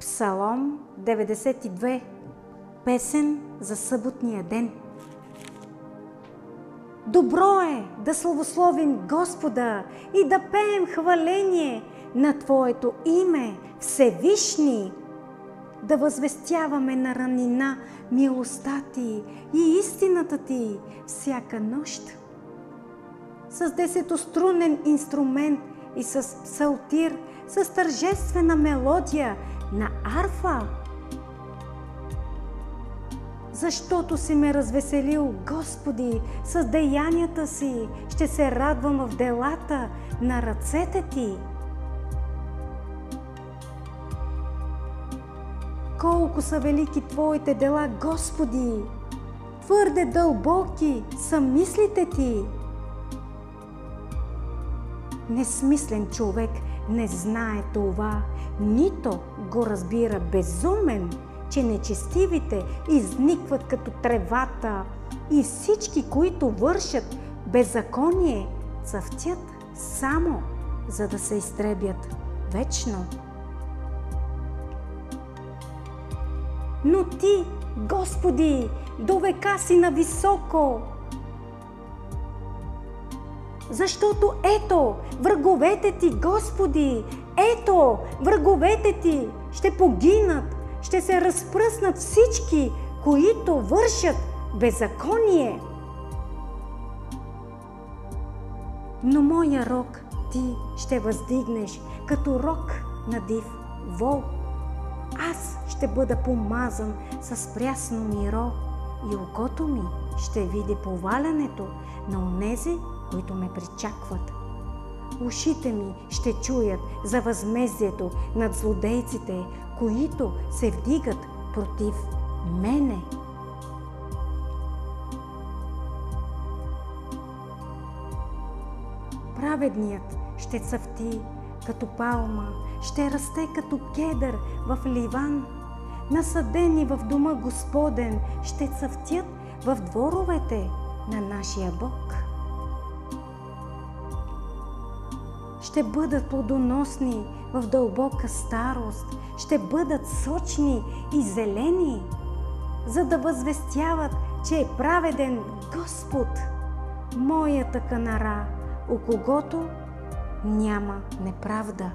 Псалом 92. Песен за съботния ден. Добро е да славословим Господа и да пеем хваление на Твоето име, Всевишни, да възвестяваме на ранина милостта Ти и истината Ти всяка нощ. С 10-струнен инструмент и с псалтир, с тържествена мелодия на арфа. Защото си ме развеселил, Господи, с деянията си, ще се радвам в делата на ръцете Ти. Колко са велики Твоите дела, Господи! Твърде дълбоки са мислите Ти. Несмислен човек не знае това, нито го разбира безумен, че нечестивите изникват като тревата и всички, които вършат беззаконие, цъфтят само за да се изтребят вечно. Но Ти, Господи, до века си нависоко, защото ето, враговете Ти, Господи, ето, враговете Ти ще погинат, ще се разпръснат всички, които вършат беззаконие. Но моя рог Ти ще въздигнеш като рог на див вол. Аз ще бъда помазан с прясно миро и окото ми ще види повалянето на онези, които ме причакват. Ушите ми ще чуят за възмездието над злодейците, които се вдигат против мене. Праведният ще цъфти като палма, ще расте като кедър в Ливан. Насадени в дома Господен ще цъфтят в дворовете на нашия Бог. Ще бъдат плодоносни в дълбока старост, ще бъдат сочни и зелени, за да възвестяват, че е праведен Господ, моята канара, у когото няма неправда.